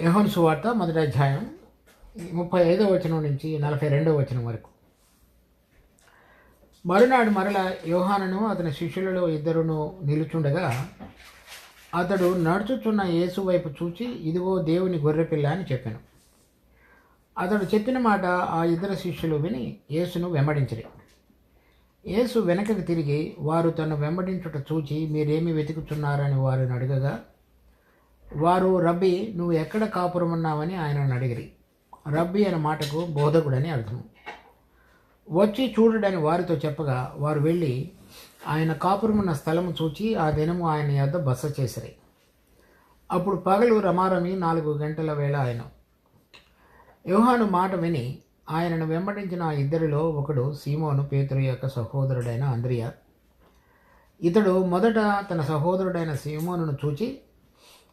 యోహాను సువార్త మొదటి అధ్యాయం 35వ వచనం నుంచి 42వ వచనం వరకు. మరునాడు మరల యోహానును అతని శిష్యులలో ఇద్దరును నిలుచుండగా అతడు నడుచుచున్న యేసు వైపు చూచి, ఇదిగో దేవుని గొర్రెపిల్ల అని చెప్పాను. అతడు చెప్పిన మాట ఆ ఇద్దరు శిష్యులు విని యేసును వెంబడించిరి. యేసు వెనకకి తిరిగి వారు తను వెంబడించుట చూచి, మీరేమి వెతుకుతున్నారని వారిని అడగగా, వారు, రబ్బీ, నువ్వు ఎక్కడ కాపురమున్నావని ఆయనను అడిగిరి. రబ్బీ అనే మాటకు బోధకుడని అర్థం. వచ్చి చూడడని వారితో చెప్పగా వారు వెళ్ళి ఆయన కాపురమున్న స్థలము చూచి ఆ దినము ఆయన యొద్ద బస చేసిరి. అప్పుడు పగలు రమారమి 4 గంటల వేళ ఆయన. యోహాను మాట విని ఆయనను వెంబడించిన ఆ ఇద్దరిలో ఒకడు సీమోను పేతురు యొక్క సహోదరుడైన అంద్రియ. ఇతడు మొదట తన సహోదరుడైన సీమోనును చూచి,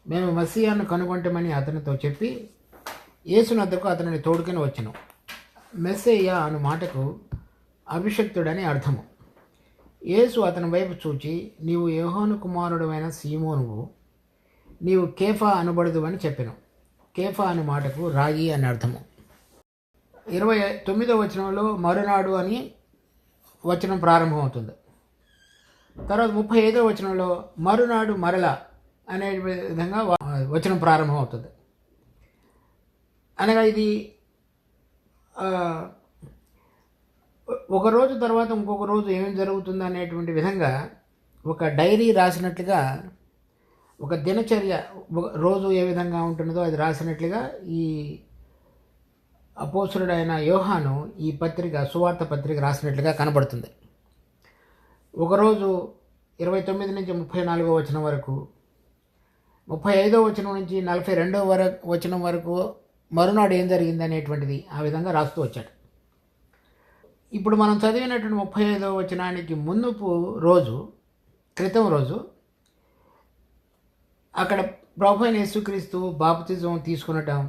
మేము మస్సియాను కనుగొంటామని అతనితో చెప్పి యేసునద్దకు అతనిని తోడుకొని వచ్చెను. మెస్సయ్య అను మాటకు అభిషక్తుడని అర్థము. యేసు అతని వైపు చూచి, నీవు యోహాను కుమారుడైన సీమోనువు, నీవు కేఫా అనబడదు అని చెప్పెను. కేఫా అను మాటకు రాయి అని అర్థము. 29వ వచనంలో మరునాడు అని వచనం ప్రారంభమవుతుంది. తర్వాత 35వ వచనంలో మరునాడు మరల అనే విధంగా వచనం ప్రారంభమవుతుంది. అనగా ఇది ఒక రోజు తర్వాత ఇంకొక రోజు ఏం జరుగుతుంది అనేటువంటి విధంగా ఒక డైరీ రాసినట్లుగా, ఒక దినచర్య రోజు ఏ విధంగా ఉంటున్నదో అది రాసినట్లుగా ఈ అపోస్తలుడైన యోహాను ఈ పత్రిక, సువార్త పత్రిక రాసినట్లుగా కనబడుతుంది. ఒకరోజు 29 నుంచి 34వ వచనం వరకు, 35వ వచనం నుంచి 42వ వచనం వరకు మరునాడు ఏం జరిగింది అనేటువంటిది ఆ విధంగా రాస్తూ వచ్చాడు. ఇప్పుడు మనం చదివినటువంటి 35వ వచనానికి మునుపు రోజు, క్రితం రోజు, అక్కడ ప్రభువైన యేసుక్రీస్తు బాప్తిజం తీసుకునటం,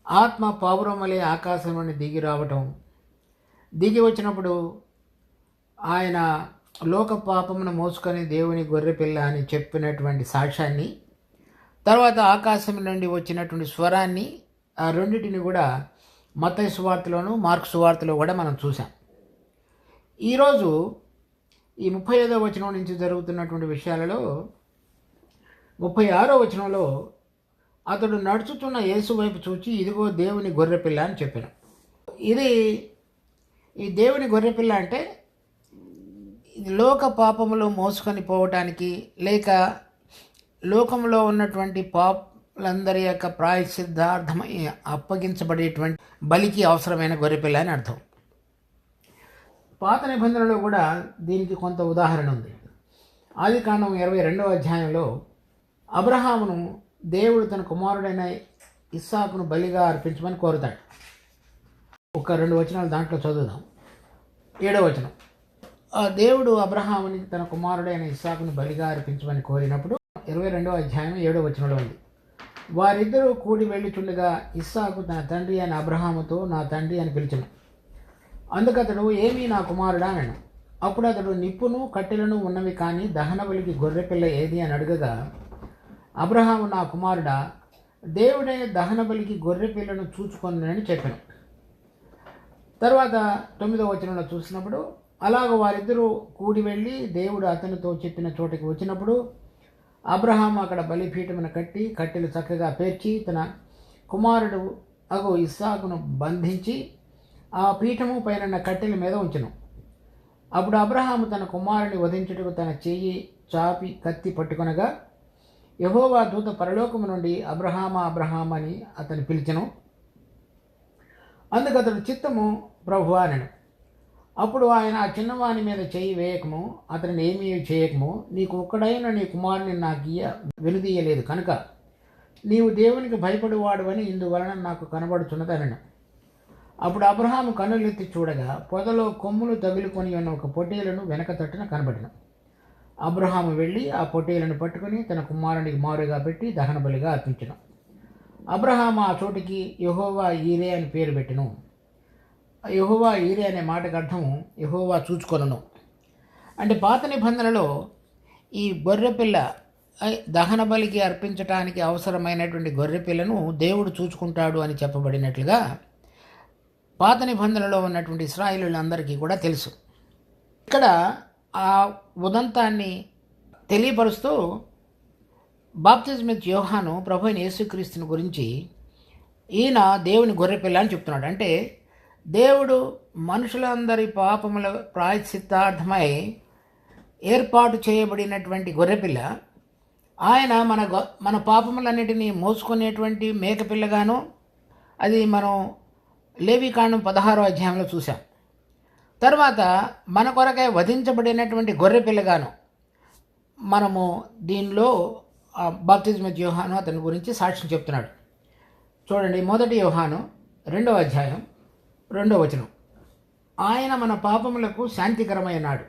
ఆత్మ పావురం వలె ఆకాశం నుండి దిగి రావటం, దిగి వచ్చినప్పుడు ఆయన లోక పాపమును మోసుకొని దేవుని గొర్రెపిల్ల అని చెప్పినటువంటి సాక్ష్యాన్ని, తర్వాత ఆకాశం నుండి వచ్చినటువంటి స్వరాన్ని, ఆ రెండింటిని కూడా మత్తయి సువార్తలోను మార్కు సువార్తలో కూడా మనం చూసాం. ఈరోజు ఈ 35వ వచనం నుంచి జరుగుతున్నటువంటి విషయాలలో 36వ వచనంలో అతడు నడుచుతున్న యేసు వైపు చూచి, ఇదిగో దేవుని గొర్రెపిల్ల అని చెప్పాను. ఈ దేవుని గొర్రెపిల్ల అంటే లోక పాపములు మోసుకొని పోవటానికి, లేక లోకంలో ఉన్నటువంటి పాపులందరి యొక్క ప్రాయశ్చిత్తార్థమై అప్పగించబడేటువంటి బలికి అవసరమైన గొర్రెపిల్ల అని అర్థం. పాత నిబంధనలో కూడా దీనికి కొంత ఉదాహరణ ఉంది. ఆదికాండం 22వ అధ్యాయంలో అబ్రహామును దేవుడు తన కుమారుడైన ఇస్సాకును బలిగా అర్పించమని కోరుతాడు. ఒక 2 వచనాలు దాంట్లో చదువుదాం. 7వ వచనం, దేవుడు అబ్రహాముని తన కుమారుడైన ఇస్సాకును బలిగా అర్పించమని కోరినప్పుడు 22వ అధ్యాయం 7వ వచనంలో ఉంది. వారిద్దరూ కూడి వెళ్ళుచుండగా ఇస్సాకు తన తండ్రి అయిన అబ్రహాముతో, నా తండ్రి అని పిలిచెను. అందుకతడు, ఏమీ నా కుమారుడా అన్నాడు. అప్పుడు అతడు, నిప్పును కట్టెలను ఉన్నవి కానీ దహన బలికి గొర్రెపిల్ల ఏది అని అడగగా, అబ్రహాము, నా కుమారుడా, దేవుడే దహన బలికి గొర్రెపిల్లను చూచుకొనని చెప్పాను. తర్వాత 9వ వచనంలో చూసినప్పుడు, అలాగ వారిద్దరూ కూడి వెళ్ళి దేవుడు అతనితో చెప్పిన చోటకి వచ్చినప్పుడు అబ్రహాము అక్కడ బలిపీఠమును కట్టి కట్టెలు చక్కగా పేర్చి తన కుమారుడు అగు ఇస్సాకును బంధించి ఆ పీఠము పైన కట్టెల మీద ఉంచెను. అప్పుడు అబ్రహాము తన కుమారుని వధించుటకు తన చెయ్యి చాపి కత్తి పట్టుకొనగా యెహోవా దూత పరలోకము నుండి అబ్రహామా అబ్రహామా అని అతను పిలిచెను. అందుకు అతడు, చిత్తము ప్రభువా అనెను. అప్పుడు ఆయన, ఆ చిన్నవాని మీద చెయ్యి వేయకము, అతనిని ఏమీ చేయకము, నీకు ఒక్కడైన నీ కుమారుని నాకు వెనుదీయలేదు కనుక నీవు దేవునికి భయపడేవాడువని ఇందువలన నాకు కనబడుచున్నదనను. అప్పుడు అబ్రహాము కన్నులెత్తి చూడగా పొదలో కొమ్ములు తగులుకొని ఉన్న ఒక పొట్టేలను వెనక తట్టున కనబడిన. అబ్రహాము వెళ్ళి ఆ పొట్టేలను పట్టుకుని తన కుమారునికి మారుగా పెట్టి దహన బలిగా అర్పించెను. అబ్రహాము ఆ చోటికి యెహోవా ఈరే అని పేరు పెట్టెను. యెహోవా ఈరే అనే మాటకు అర్థము యెహోవా చూచుకొనును. అంటే పాత నిబంధనలో ఈ గొర్రెపిల్ల దహన బలికి అర్పించటానికి అవసరమైనటువంటి గొర్రెపిల్లను దేవుడు చూసుకుంటాడు అని చెప్పబడినట్లుగా పాత నిబంధనలో ఉన్నటువంటి ఇశ్రాయేలీయులందరికీ కూడా తెలుసు. ఇక్కడ ఆ ఉదంతాన్ని తెలియపరుస్తూ బాప్తిజమిత్ యోహాను ప్రభు అయిన యేసుక్రీస్తుని గురించి ఈయన దేవుని గొర్రెపిల్ల అని చెప్తున్నాడు. అంటే దేవుడు మనుషులందరి పాపముల ప్రాయశ్చిత్తార్థమై ఏర్పాటు చేయబడినటువంటి గొర్రెపిల్ల, ఆయన మన పాపములన్నిటినీ మోసుకునేటువంటి మేకపిల్లగాను, అది మనం లేవికాండం 16వ అధ్యాయంలో చూసాం. తర్వాత మన కొరకై వధించబడినటువంటి గొర్రెపిల్లగాను మనము దీనిలో బాప్తిజమిత్ యోహాను అతని గురించి సాక్ష్యం చెప్తున్నాడు. చూడండి, 1 యోహాను 2వ అధ్యాయం 2వ వచనం. ఆయన మన పాపములకు శాంతికరమైనాడు,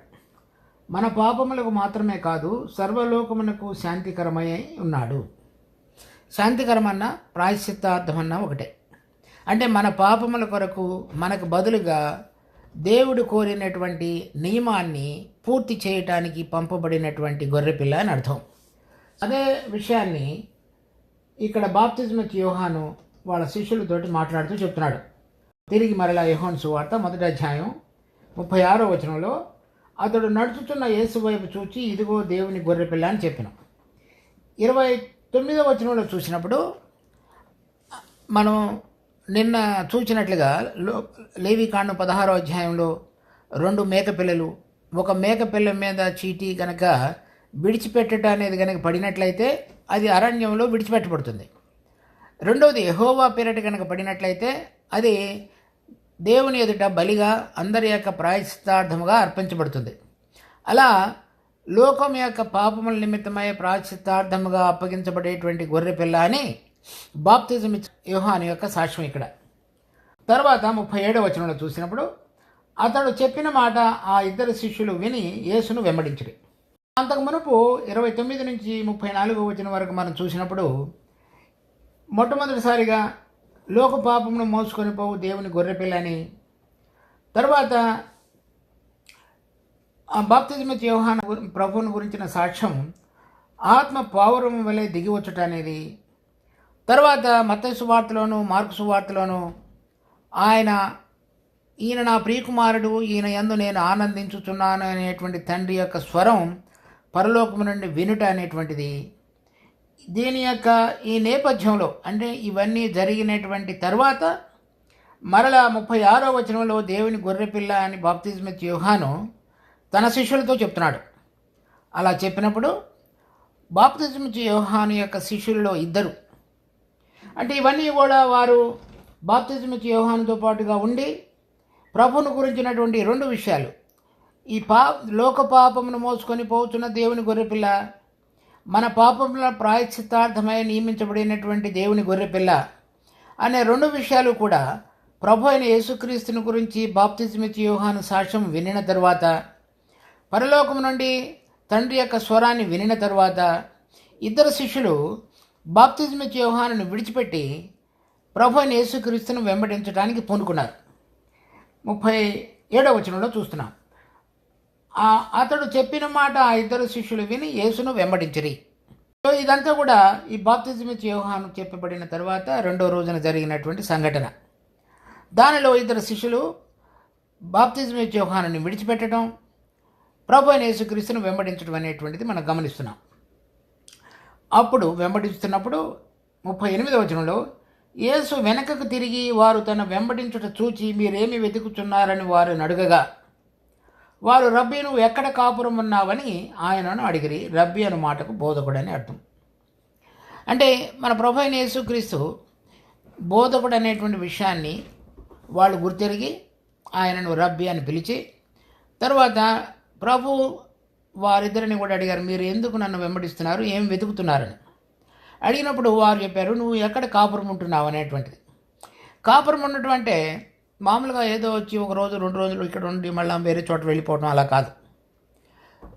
మన పాపములకు మాత్రమే కాదు సర్వలోకమునకు శాంతికరమై ఉన్నాడు. శాంతికరమన్నా ప్రాయశ్చిత్తార్థమన్నా ఒకటే. అంటే మన పాపముల కొరకు మనకు బదులుగా దేవుడు కోరినటువంటి నియమాన్ని పూర్తి చేయటానికి పంపబడినటువంటి గొర్రెపిల్ల అని అర్థం. అదే విషయాన్ని ఇక్కడ బాప్తిజమిత్ యోహాను వాళ్ళ శిష్యులతోటి మాట్లాడుతూ చెప్తున్నాడు. తిరిగి మరలా యోహాను సువార్త 1వ అధ్యాయం 36వ వచనంలో, అతడు నడుచుచున్న యేసు వైపు చూచి ఇదిగో దేవుని గొర్రెపిల్ల అని చెప్పిన. 29వ వచనంలో చూసినప్పుడు మనం నిన్న చూసినట్లుగా లేవికాండం 16వ అధ్యాయంలో 2 మేకపిల్లలు, ఒక మేకపిల్ల మీద చీటీ కనుక విడిచిపెట్టడం అనేది కనుక పడినట్లయితే అది అరణ్యంలో విడిచిపెట్టబడుతుంది. రెండవది యెహోవా పేరిట కనుక పడినట్లయితే అది దేవుని ఎదుట బలిగా అందరి యొక్క ప్రాయశ్చిత్తార్థముగా అర్పించబడుతుంది. అలా లోకం యొక్క పాపముల నిమిత్తమై ప్రాయశ్చిత్తార్థముగా అప్పగించబడేటువంటి గొర్రెపిల్ల అని బాప్తిజమిత్ యోహాను యొక్క సాక్ష్యం ఇక్కడ. తర్వాత 37వ వచనంలో చూసినప్పుడు, అతడు చెప్పిన మాట ఆ ఇద్దరు శిష్యులు విని యేసును వెంబడించిరి. అంతకు మునుపు 29 నుంచి 34వ వచనం వరకు మనం చూసినప్పుడు, మొట్టమొదటిసారిగా లోక పాపమును మోసుకొని పోవు దేవుని గొర్రెపిల్లని, తర్వాత బాప్తిజమిత్ యోహాను ప్రభువుని గురించిన సాక్ష్యం ఆత్మ పావురము వలె దిగివచ్చుట అనేది, తర్వాత మత్తయి సువార్తలోను మార్కు సువార్తలోను ఈయన నా ప్రియకుమారుడు, ఈయన యందు నేను ఆనందించుచున్నాను అనేటువంటి తండ్రి యొక్క స్వరం పరలోకము నుండి వినుట అనేటువంటిది. దీని యొక్క ఈ నేపథ్యంలో అంటే ఇవన్నీ జరిగినటువంటి తర్వాత మరలా 36వ వచనంలో దేవుని గొర్రెపిల్ల అని బాప్తిజమిత్ యోహాను తన శిష్యులతో చెప్తున్నాడు. అలా చెప్పినప్పుడు బాప్తిజమిత్ యోహాను యొక్క శిష్యుల్లో ఇద్దరు, అంటే ఇవన్నీ కూడా వారు బాప్తిజమిత్ యోహానుతో పాటుగా ఉండి ప్రభువును గురించినటువంటి 2 విషయాలు, ఈ లోక పాపమును మోసుకొని పోతున్న దేవుని గొర్రెపిల్ల, మన పాపముల ప్రాయశ్చిత్తార్థమై నియమించబడినటువంటి దేవుని గొర్రెపిల్ల అనే 2 విషయాలు కూడా ప్రభు అయిన యేసుక్రీస్తుని గురించి బాప్తిజమిత్ యోహాను సాక్ష్యం వినిన తరువాత, పరలోకము నుండి తండ్రి యొక్క స్వరాన్ని వినిన తరువాత ఇద్దరు శిష్యులు బాప్తిజమిత్ యోహానును విడిచిపెట్టి ప్రభు అయిన యేసుక్రీస్తును వెంబడించడానికి పూనుకున్నారు. 37వ వచనంలో చూస్తున్నాం, అతడు చెప్పిన మాట ఆ ఇద్దరు శిష్యులు విని యేసును వెంబడించిరి. సో ఇదంతా కూడా ఈ బాప్తిజమిత్ యోహాను చెప్పబడిన తర్వాత 2వ రోజున జరిగినటువంటి సంఘటన. దానిలో ఇద్దరు శిష్యులు బాప్తిజమిత్ యోహానుని విడిచిపెట్టడం, ప్రభు అయిన యేసుక్రీస్తును వెంబడించడం అనేటువంటిది మనం గమనిస్తున్నాం. అప్పుడు వెంబడిస్తున్నప్పుడు 38వ వచనంలో, యేసు వెనకకు తిరిగి వారు తన వెంబడించుట చూచి మీరేమి వెతుకుతున్నారని వారిని అడుగగా, వారు రబ్బీ నువ్వు ఎక్కడ కాపురం ఉన్నావని ఆయనను అడిగిరి. రబ్బీ అను మాటకు బోధకుడని అర్థం. అంటే మన ప్రభు అయిన యేసుక్రీస్తు బోధకుడు అనేటువంటి విషయాన్ని వాళ్ళు గుర్తెరిగి ఆయనను రబ్బీ అని పిలిచి, తర్వాత ప్రభు వారిద్దరిని కూడా అడిగారు, మీరు ఎందుకు నన్ను వెంబడిస్తున్నారు, ఏం వెతుకుతున్నారని అడిగినప్పుడు వారు చెప్పారు, నువ్వు ఎక్కడ కాపురం ఉంటున్నావు అనేటువంటిది. కాపురం ఉండటం అంటే మామూలుగా ఏదో వచ్చి 1 రోజు 2 రోజులు ఇక్కడ ఉండి మళ్ళీ వేరే చోట వెళ్ళిపోవడం అలా కాదు.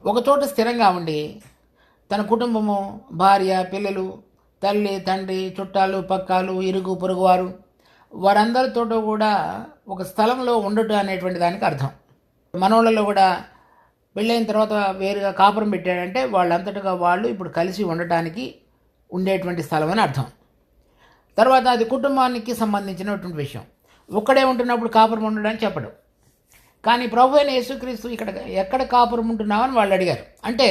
ఒక చోట స్థిరంగా ఉండి తన కుటుంబము, భార్య, పిల్లలు, తల్లి, తండ్రి, చుట్టాలు, పక్కాలు, ఇరుగు పొరుగు వారందరితో కూడా ఒక స్థలంలో ఉండటం అనేటువంటి దానికి అర్థం. మనోళ్ళలో కూడా పెళ్ళైన తర్వాత వేరుగా కాపురం పెట్టాడంటే వాళ్ళంతటగా వాళ్ళు ఇప్పుడు కలిసి ఉండటానికి ఉండేటువంటి స్థలం అని అర్థం. తర్వాత అది కుటుంబానికి సంబంధించినటువంటి విషయం. ఒక్కడే ఉంటున్నప్పుడు కాపురం ఉండడానికి చెప్పడు. కానీ ప్రభు అయిన యేసుక్రీస్తు ఇక్కడ ఎక్కడ కాపురం ఉంటున్నావని వాళ్ళు అడిగారు. అంటే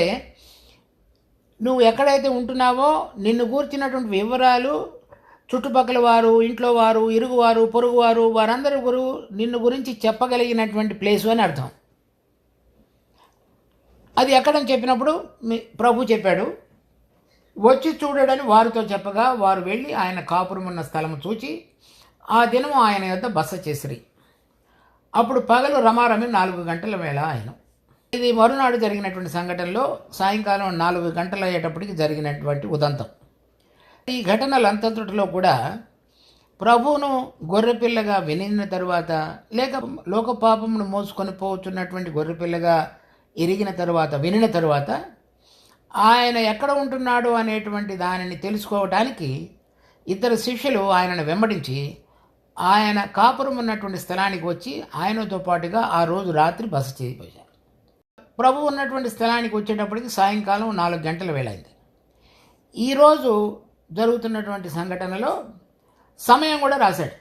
నువ్వు ఎక్కడైతే ఉంటున్నావో నిన్ను గూర్చినటువంటి వివరాలు చుట్టుపక్కల వారు, ఇంట్లో వారు, ఇరుగువారు, పొరుగువారు వారందరూ నిన్ను గురించి చెప్పగలిగినటువంటి ప్లేసు అని అర్థం. అది ఎక్కడని చెప్పినప్పుడు ప్రభు చెప్పాడు, వచ్చి చూడడని వారితో చెప్పగా వారు వెళ్ళి ఆయన కాపురం ఉన్న స్థలము చూచి ఆ దినము ఆయన యొద్ద బస చేసిరి. అప్పుడు పగలు రమారమి 4 గంటల వేళ ఆయన. ఇది మరునాడు జరిగినటువంటి సంఘటనలో సాయంకాలం 4 గంటలు అయ్యేటప్పటికి జరిగినటువంటి ఉదంతం. ఈ ఘటనలంతటిలో కూడా ప్రభువును గొర్రెపిల్లగా వినిన తరువాత, లేక లోక పాపమును మోసుకొని పోతున్నటువంటి గొర్రెపిల్లగా ఎరిగిన తరువాత, వినిన తరువాత ఆయన ఎక్కడ ఉంటున్నాడు అనేటువంటి దానిని తెలుసుకోవడానికి ఇద్దరు శిష్యులు ఆయనను వెంబడించి ఆయన కాపురం ఉన్నటువంటి స్థలానికి వచ్చి ఆయనతో పాటుగా ఆ రోజు రాత్రి బస చేయిపోయారు. ప్రభు ఉన్నటువంటి స్థలానికి వచ్చేటప్పటికి సాయంకాలం 4 గంటల వేళైంది. ఈరోజు జరుగుతున్నటువంటి సంఘటనలో సమయం కూడా రాశాడు.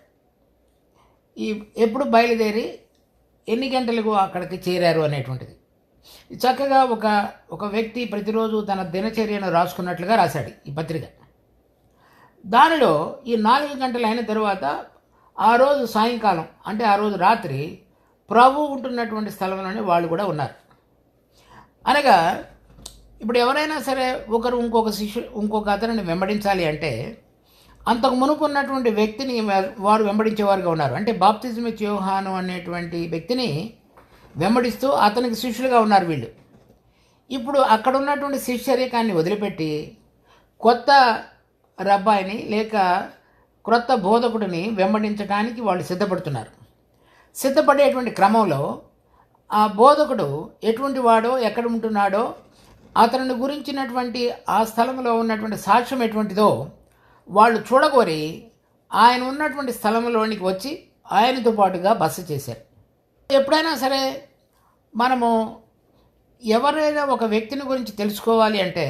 ఎప్పుడు బయలుదేరి ఎన్ని గంటలకు అక్కడికి చేరారు అనేటువంటిది చక్కగా ఒక వ్యక్తి ప్రతిరోజు తన దినచర్యను రాసుకున్నట్లుగా రాశాడు ఈ పత్రిక. దానిలో ఈ 4 గంటలు అయిన తరువాత ఆ రోజు సాయంకాలం, అంటే ఆ రోజు రాత్రి ప్రభు ఉంటున్నటువంటి స్థలంలోనే వాళ్ళు కూడా ఉన్నారు. అనగా ఇప్పుడు ఎవరైనా సరే ఒకరు ఇంకొక అతనిని వెంబడించాలి అంటే అంతకు మునుపు ఉన్నటువంటి వ్యక్తిని వారు వెంబడించేవారుగా ఉన్నారు. అంటే బాప్తిజం ఇచ్చే యోహాను అనేటువంటి వ్యక్తిని వెంబడిస్తూ అతనికి శిష్యులుగా ఉన్నారు వీళ్ళు. ఇప్పుడు అక్కడ ఉన్నటువంటి శిష్యరికాన్ని వదిలిపెట్టి కొత్త రబ్బాయిని లేక క్రొత్త బోధకుడిని వెంబడించడానికి వాళ్ళు సిద్ధపడుతున్నారు. సిద్ధపడేటువంటి క్రమంలో ఆ బోధకుడు ఎటువంటి వాడో, ఎక్కడ ఉంటున్నాడో, అతని గురించినటువంటి ఆ స్థలంలో ఉన్నటువంటి సాక్ష్యం ఎటువంటిదో వాళ్ళు చూడగోరి ఆయన ఉన్నటువంటి స్థలంలోనికి వచ్చి ఆయనతో పాటుగా బస చేశారు. ఎప్పుడైనా సరే మనము ఎవరైనా ఒక వ్యక్తిని గురించి తెలుసుకోవాలి అంటే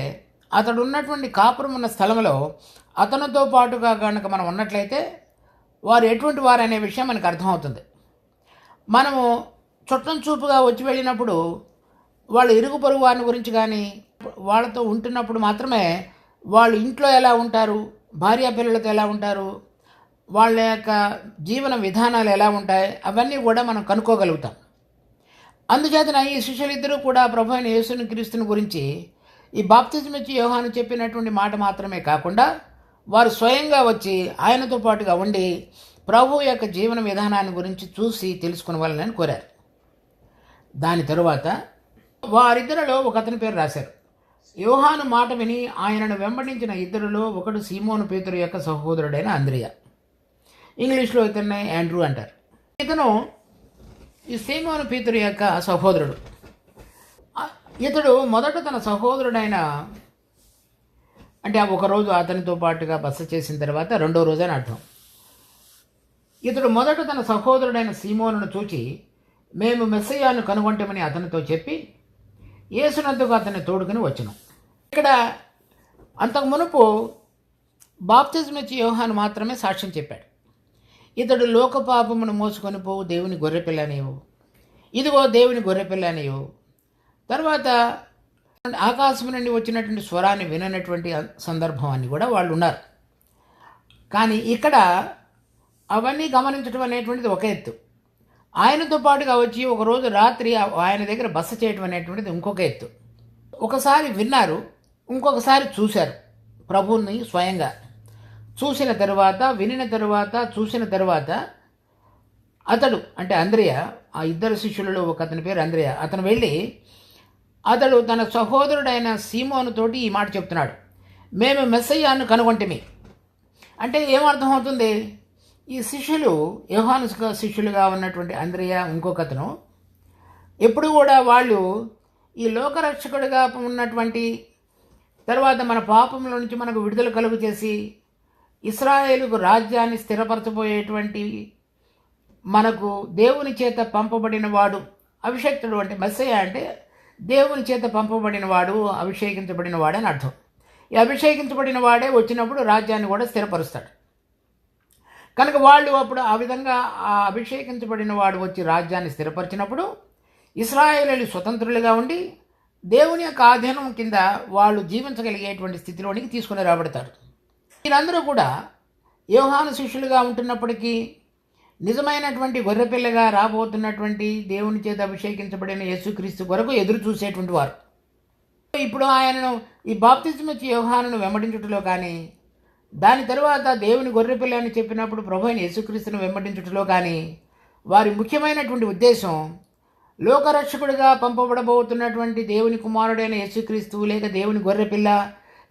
అతడు ఉన్నటువంటి కాపురం ఉన్న స్థలంలో అతనితో పాటుగా కనుక మనం ఉన్నట్లయితే వారు ఎటువంటి వారు అనే విషయం మనకు అర్థమవుతుంది. మనము చుట్టం చూపుగా వచ్చి వెళ్ళినప్పుడు వాళ్ళు ఇరుగు పొరుగు వారిని గురించి కానీ వాళ్ళతో ఉంటున్నప్పుడు మాత్రమే వాళ్ళు ఇంట్లో ఎలా ఉంటారు, భార్య పిల్లలతో ఎలా ఉంటారు, వాళ్ళ యొక్క జీవన విధానాలు ఎలా ఉంటాయి, అవన్నీ కూడా మనం కనుక్కోగలుగుతాం. అందుచేతన ఈ శిష్యులిద్దరూ కూడా ప్రభు అయిన యేసుని క్రీస్తుని గురించి ఈ బాప్తిజం ఇచ్చి యోహాను చెప్పినటువంటి మాట మాత్రమే కాకుండా వారు స్వయంగా వచ్చి ఆయనతో పాటుగా ఉండి ప్రభు యొక్క జీవన విధానాన్ని గురించి చూసి తెలుసుకునవాలని కోరారు. దాని తరువాత వారిద్దరిలో ఒక అతని పేరు రాశారు. యోహాను మాట విని ఆయనను వెంబడించిన ఇద్దరిలో ఒకడు సీమోను పేతురు యొక్క సహోదరుడైన అంద్రియ. ఇంగ్లీష్లో ఇతన్ని యాండ్రూ అంటారు. ఇతను ఈ సీమోను పేతురు యొక్క సహోదరుడు. ఇతడు మొదట తన సహోదరుడైన, అంటే ఒకరోజు అతనితో పాటుగా బస చేసిన తర్వాత రెండో రోజు అని అర్థం. ఇతడు మొదట తన సహోదరుడైన సీమోనును చూచి మేము మెస్సయ్యాను కనుగొంటామని అతనితో చెప్పి యేసునందుకు అతన్ని తోడుకుని వచ్చును. ఇక్కడ అంతకు మునుపు బాప్తిజం ఇచ్చి యోహాను మాత్రమే సాక్ష్యం చెప్పాడు. ఇతడు లోక పాపమును మోసుకొని పోవు దేవుని గొర్రెపిల్ల అనేవు, ఇదిగో దేవుని గొర్రెపిల్ల అనేవు. తర్వాత ఆకాశం నుండి వచ్చినటువంటి స్వరాన్ని విననటువంటి సందర్భం అని కూడా వాళ్ళు ఉన్నారు. కానీ ఇక్కడ అవన్నీ గమనించడం అనేటువంటిది ఒక ఎత్తు, ఆయనతో పాటుగా వచ్చి ఒకరోజు రాత్రి ఆయన దగ్గర బస చేయడం అనేటువంటిది ఇంకొక ఎత్తు. ఒకసారి విన్నారు, ఇంకొకసారి చూశారు. ప్రభువుని స్వయంగా చూసిన తరువాత, వినిన తరువాత, చూసిన తరువాత అతడు, అంటే అంద్రియ, ఆ ఇద్దరు శిష్యులలో ఒక అతని పేరు అంద్రియ, అతను వెళ్ళి అతడు తన సహోదరుడైన సీమోనుతోటి ఈ మాట చెప్తున్నాడు, మేము మెస్సయ్యాను కనుగొంటిమి. అంటే ఏమర్థమవుతుంది? ఈ శిష్యులు, యోహాను శిష్యులుగా ఉన్నటువంటి అంద్రియ, ఇంకొకతను, ఎప్పుడు కూడా వాళ్ళు ఈ లోకరక్షకుడిగా ఉన్నటువంటి తర్వాత మన పాపంలో నుంచి మనకు విడుదల కలుగు చేసి ఇశ్రాయేలుకు రాజ్యాన్ని స్థిరపరచబోయేటువంటి మనకు దేవుని చేత పంపబడిన వాడు, అభిషక్తుడు, అంటే మెస్సయ్య అంటే దేవుని చేత పంపబడిన వాడు, అభిషేకించబడిన వాడని అర్థం. ఈ అభిషేకించబడిన వాడే వచ్చినప్పుడు రాజ్యాన్ని కూడా స్థిరపరుస్తాడు. కనుక వాళ్ళు అప్పుడు ఆ విధంగా ఆ అభిషేకించబడిన వాడు వచ్చి రాజ్యాన్ని స్థిరపరిచినప్పుడు ఇశ్రాయేలీయులు స్వతంత్రులుగా ఉండి దేవుని యొక్క ఆధీనం కింద వాళ్ళు జీవించగలిగేటువంటి స్థితిలోనికి తీసుకుని రాబడతారు. వీరందరూ కూడా యోహాను శిష్యులుగా ఉంటున్నప్పటికీ నిజమైనటువంటి గొర్రెపిల్లగా రాబోతున్నటువంటి దేవుని చేత అభిషేకించబడిన యేసుక్రీస్తు కొరకు ఎదురు చూసేటువంటి వారు. ఇప్పుడు ఆయనను ఈ బాప్తిజం ఇచ్చే యోహానును వెంబడించుటలో కానీ, దాని తరువాత దేవుని గొర్రెపిల్ల అని చెప్పినప్పుడు ప్రభు అయిన యేసుక్రీస్తును వెంబడించుటలో కానీ వారి ముఖ్యమైనటువంటి ఉద్దేశం లోకరక్షకుడిగా పంపబడబోతున్నటువంటి దేవుని కుమారుడైన యేసుక్రీస్తు, లేక దేవుని గొర్రెపిల్ల,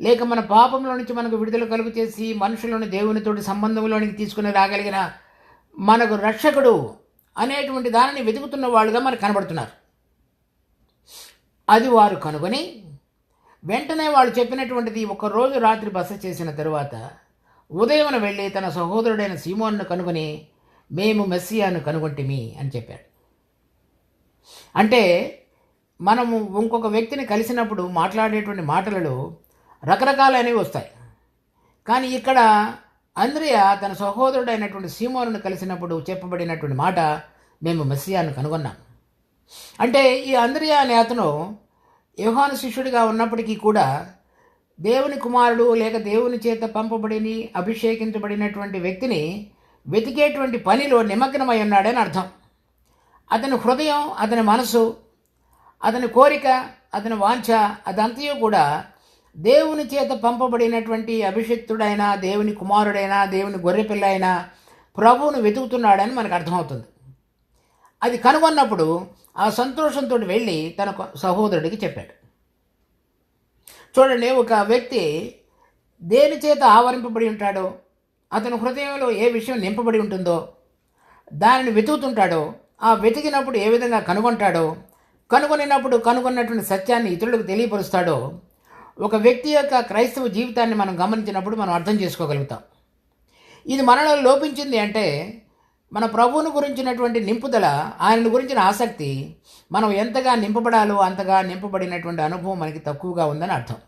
లేక మన పాపంలో నుంచి మనకు విడుదల కలుగు చేసి మనుషులను దేవునితోటి సంబంధంలోనికి తీసుకుని రాగలిగిన మనకు రక్షకుడు అనేటువంటి దానిని వెతుకుతున్న వాళ్ళుగా మనకు కనబడుతున్నారు. అది వారు కనుగొని వెంటనే వాళ్ళు చెప్పినటువంటిది, ఒకరోజు రాత్రి బస చేసిన తరువాత ఉదయమున వెళ్ళి తన సహోదరుడైన సీమోన్ను కనుగొని మేము మెస్సియాను కనుగొంటిమి అని చెప్పాడు. అంటే మనము ఇంకొక వ్యక్తిని కలిసినప్పుడు మాట్లాడేటువంటి మాటలలో రకరకాలనేవి వస్తాయి. కానీ ఇక్కడ అంద్రియ తన సహోదరుడైనటువంటి సీమోనును కలిసినప్పుడు చెప్పబడినటువంటి మాట, మేము మెస్సియాను కనుగొన్నాం. అంటే ఈ అంద్రియ అనే అతను యోహాను శిష్యుడిగా ఉన్నప్పటికీ కూడా దేవుని కుమారుడు లేక దేవుని చేత పంపబడిని అభిషేకించబడినటువంటి వ్యక్తిని వెతికేటువంటి పనిలో నిమగ్నమై ఉన్నాడని అర్థం. అతని హృదయం, అతని మనసు, అతని కోరిక, అతని వాంఛ అదంతయు కూడా దేవుని చేత పంపబడినటువంటి అభిషిక్తుడైన దేవుని కుమారుడైన దేవుని గొర్రెపిల్ల అయిన ప్రభువును వెతుకుతున్నాడని మనకు అర్థమవుతుంది. అది కనుగొన్నప్పుడు ఆ సంతోషంతో వెళ్ళి తన సహోదరుడికి చెప్పాడు. చూడండి, ఒక వ్యక్తి దేని చేత ఆవరింపబడి ఉంటాడో, అతని హృదయంలో ఏ విషయం నింపబడి ఉంటుందో దానిని వెతుకుతుంటాడో, ఆ వెతికినప్పుడు ఏ విధంగా కనుగొంటాడో, కనుగొనినప్పుడు కనుగొన్నటువంటి సత్యాన్ని ఇతరులకు తెలియపరుస్తాడో, ఒక వ్యక్తి యొక్క క్రైస్తవ జీవితాన్ని మనం గమనించినప్పుడు మనం అర్థం చేసుకోగలుగుతాం. ఇది మనలో లోపించింది అంటే మన ప్రభువుని గురించినటువంటి నింపుదల, ఆయనను గురించిన ఆసక్తి, మనం ఎంతగా నింపబడాలో అంతగా నింపబడినటువంటి అనుభవం మనకి తక్కువగా ఉందని అర్థం.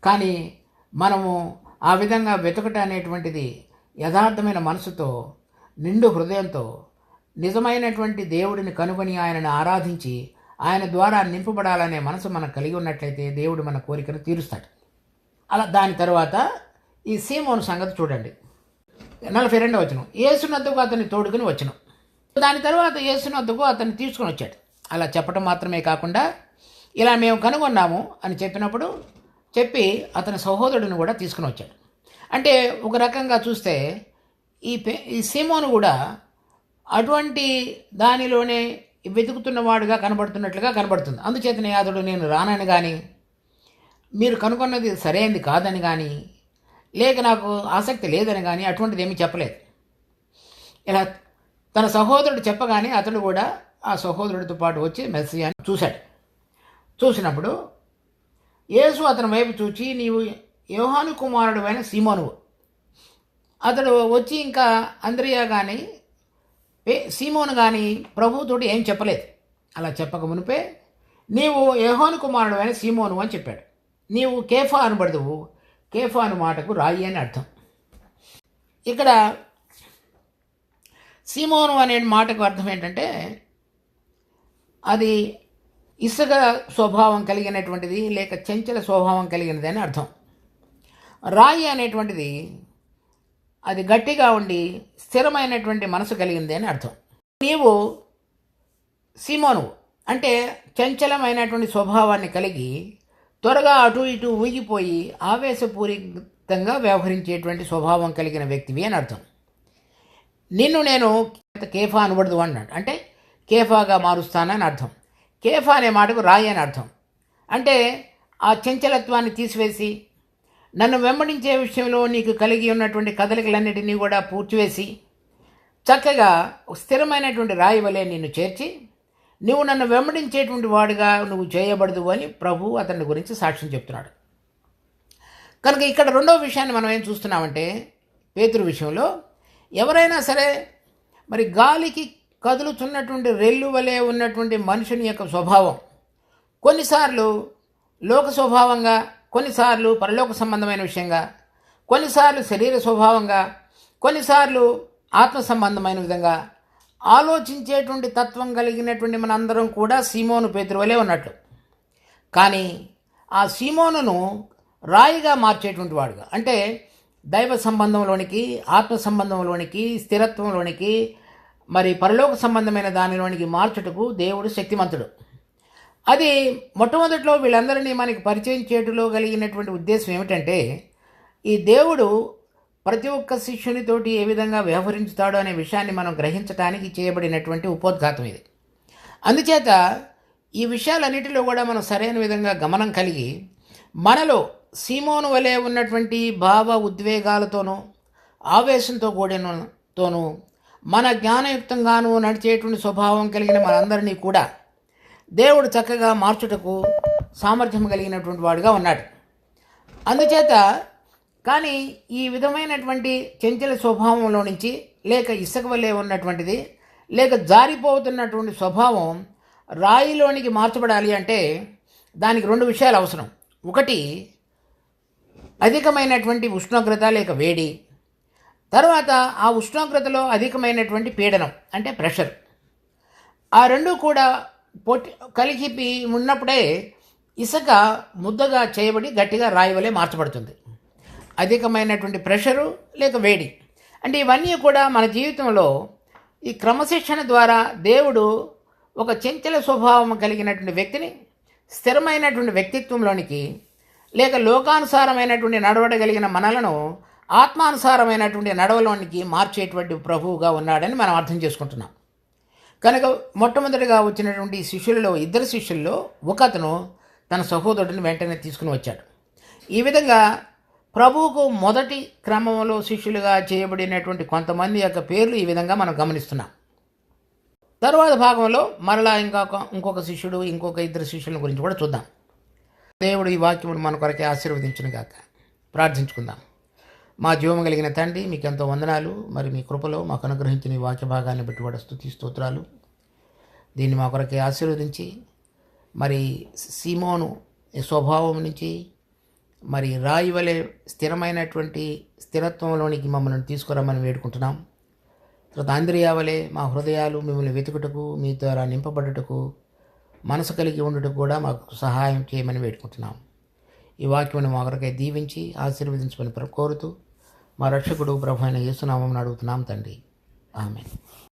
కానీ మనము ఆ విధంగా వెతకటం అనేటువంటిది యథార్థమైన మనసుతో, నిండు హృదయంతో నిజమైనటువంటి దేవుడిని కనుగొని ఆయనను ఆరాధించి ఆయన ద్వారా నింపబడాలనే మనసు మనకు కలిగి ఉన్నట్లయితే దేవుడు మన కోరికను తీరుస్తాడు. అలా దాని తర్వాత ఈ సీమోను సంగతి చూడండి. 42వ వచనం, యేసునొద్దకు అతన్ని తోడుకుని వచ్చును. దాని తర్వాత యేసునొద్దకు అతన్ని తీసుకుని వచ్చాడు. అలా చెప్పడం మాత్రమే కాకుండా ఇలా మేము కనుగొన్నాము అని చెప్పినప్పుడు చెప్పి అతని సహోదరుడిని కూడా తీసుకుని వచ్చాడు. అంటే ఒక రకంగా చూస్తే ఈ సీమోను కూడా అటువంటి దానిలోనే వెతుకుతున్నవాడుగా కనబడుతున్నట్లుగా కనబడుతుంది. అందుచేతనే అతడు నేను రానని కానీ, మీరు కనుగొన్నది సరైనది కాదని కానీ, లేక నాకు ఆసక్తి లేదని కానీ అటువంటిది ఏమీ చెప్పలేదు. ఇలా తన సహోదరుడు చెప్పగానే అతడు కూడా ఆ సహోదరుడితో పాటు వచ్చి మెస్సియాని చూశాడు. చూసినప్పుడు యేసు అతని వైపు చూచి, నీవు యోహాను కుమారుడు అయిన సీమోనువు. అతడు వచ్చి ఇంకా అంద్రియ కానీ సీమోను కానీ ప్రభువుతోటి ఏం చెప్పలేదు. అలా చెప్పక మునిపే నీవు యోహాను కుమారుడు అయిన సీమోను అని చెప్పాడు. నీవు కేఫా అనబడదువు. కేఫా అను మాటకు రాయి అని అర్థం. ఇక్కడ సీమోను అనే మాటకు అర్థం ఏంటంటే అది ఇసుక స్వభావం కలిగినటువంటిది, లేక చంచల స్వభావం కలిగినది అని అర్థం. రాయి అనేటువంటిది అది గట్టిగా ఉండి స్థిరమైనటువంటి మనసు కలిగింది అని అర్థం. నీవు సీమోను అంటే చంచలమైనటువంటి స్వభావాన్ని కలిగి త్వరగా అటు ఇటు ఊగిపోయి ఆవేశపూరితంగా వ్యవహరించేటువంటి స్వభావం కలిగిన వ్యక్తివి అని అర్థం. నిన్ను నేను కేఫా అనబడదు అన్నాడు. అంటే కేఫాగా మారుస్తానని అర్థం. కేఫా అనే మాటకు రాయి అని అర్థం. అంటే ఆ చంచలత్వాన్ని తీసివేసి నన్ను వెంబడించే విషయంలో నీకు కలిగి ఉన్నటువంటి కదలికలన్నిటినీ కూడా పూడ్చివేసి చక్కగా స్థిరమైనటువంటి రాయి వలె నిన్ను చేర్చి నువ్వు నన్ను వెంబడించేటువంటి వాడుగా నువ్వు చేయబడదు అని ప్రభు అతని గురించి సాక్ష్యం చెప్తున్నాడు. కనుక ఇక్కడ రెండవ విషయాన్ని మనం ఏం చూస్తున్నామంటే, పేతురు విషయంలో ఎవరైనా సరే మరి గాలికి కదులుతున్నటువంటి రెల్లు వలె ఉన్నటువంటి మనుషుని యొక్క స్వభావం కొన్నిసార్లు లోక స్వభావంగా, కొన్నిసార్లు పరలోక సంబంధమైన విషయంగా, కొన్నిసార్లు శరీర స్వభావంగా, కొన్నిసార్లు ఆత్మ సంబంధమైన విధంగా ఆలోచించేటువంటి తత్వం కలిగినటువంటి మనందరం కూడా సీమోను పేతురు వలె ఉన్నట్లు. కానీ ఆ సీమోనును రాయిగా మార్చేటువంటి వాడుగా, అంటే దైవ సంబంధంలోనికి, ఆత్మ సంబంధంలోనికి, స్థిరత్వంలోనికి, మరి పరలోక సంబంధమైన దానిలోనికి మార్చుటకు దేవుడు శక్తిమంతుడు. అది మొట్టమొదట్లో వీళ్ళందరినీ మనకి పరిచయం చేయటంలో కలిగినటువంటి ఉద్దేశం ఏమిటంటే, ఈ దేవుడు ప్రతి ఒక్క శిష్యునితోటి ఏ విధంగా వ్యవహరించుతాడో అనే విషయాన్ని మనం గ్రహించడానికి చేయబడినటువంటి ఉపోద్ఘాతం ఇది. అందుచేత ఈ విషయాలన్నిటిలో కూడా మనం సరైన విధంగా గమనం కలిగి, మనలో సీమోను వలె ఉన్నటువంటి భావ ఉద్వేగాలతోనూ ఆవేశంతో కూడినతోనూ మన జ్ఞానయుక్తంగానూ నడిచేటువంటి స్వభావం కలిగిన మనందరినీ కూడా దేవుడు చక్కగా మార్చుటకు సామర్థ్యం కలిగినటువంటి వాడుగా ఉన్నాడు. అందుచేత కానీ ఈ విధమైనటువంటి చంచల స్వభావంలో నుంచి, లేక ఇసుక వలె ఉన్నటువంటిది, లేక జారిపోతున్నటువంటి స్వభావం రాయిలోనికి మార్చబడాలి అంటే దానికి రెండు విషయాలు అవసరం. ఒకటి అధికమైనటువంటి ఉష్ణోగ్రత లేక వేడి, తర్వాత ఆ ఉష్ణోగ్రతలో అధికమైనటువంటి పీడనం అంటే ప్రెషర్. ఆ రెండు కూడా కలిపి ఉన్నప్పుడే ఇసుక ముద్దగా చేయబడి గట్టిగా రాయి వలె మార్చబడుతుంది. అధికమైనటువంటి ప్రెషరు లేక వేడి అంటే ఇవన్నీ కూడా మన జీవితంలో ఈ క్రమశిక్షణ ద్వారా దేవుడు ఒక చంచల స్వభావం కలిగినటువంటి వ్యక్తిని స్థిరమైనటువంటి వ్యక్తిత్వంలోనికి, లేక లోకానుసారమైనటువంటి నడవడగలిగిన మనలను ఆత్మానుసారమైనటువంటి నడవలోనికి మార్చేటువంటి ప్రభువుగా ఉన్నాడని మనం అర్థం చేసుకుంటున్నాం. కనుక మొట్టమొదటిగా వచ్చినటువంటి శిష్యులలో, ఇద్దరు శిష్యుల్లో ఒకతను తన సహోదరుడిని వెంటనే తీసుకుని వచ్చాడు. ఈ విధంగా ప్రభువుకు మొదటి క్రమంలో శిష్యులుగా చేయబడినటువంటి కొంతమంది యొక్క పేర్లు ఈ విధంగా మనం గమనిస్తున్నాం. తరువాత భాగంలో మరలా ఇంకొక శిష్యుడు, ఇంకొక ఇద్దరు శిష్యుల గురించి కూడా చూద్దాం. దేవుడు ఈ వాక్యమును మన కొరకే ఆశీర్వదించును గాక. ప్రార్థించుకుందాం. మా జీవము కలిగిన తండ్రి, మీకు ఎంతో వందనాలు. మరి మీ కృపలో మాకు అనుగ్రహించిన ఈ వాక్య భాగాన్ని బట్టి వాడు స్తుతి స్తోత్రాలు. దీన్ని మా కొరకే ఆశీర్వదించి, మరి సీమోను స్వభావం నుంచి మరి రాయి వలె స్థిరమైనటువంటి స్థిరత్వంలోనికి మమ్మల్ని తీసుకురమ్మని వేడుకుంటున్నాం. తర్వాత అంద్రియా వలె మా హృదయాలు మిమ్మల్ని వెతుకుటకు, మీ ద్వారా నింపబడుటకు, మనసు కలిగి ఉండుటకు కూడా మాకు సహాయం చేయమని వేడుకుంటున్నాం. ఈ వాక్యమును మా కొరకై దీవించి ఆశీర్వదించమని కోరుతూ మా రక్షకుడు ప్రభు అయిన యేసు నామమున అడుగుతున్నాం తండ్రి. ఆమేన్.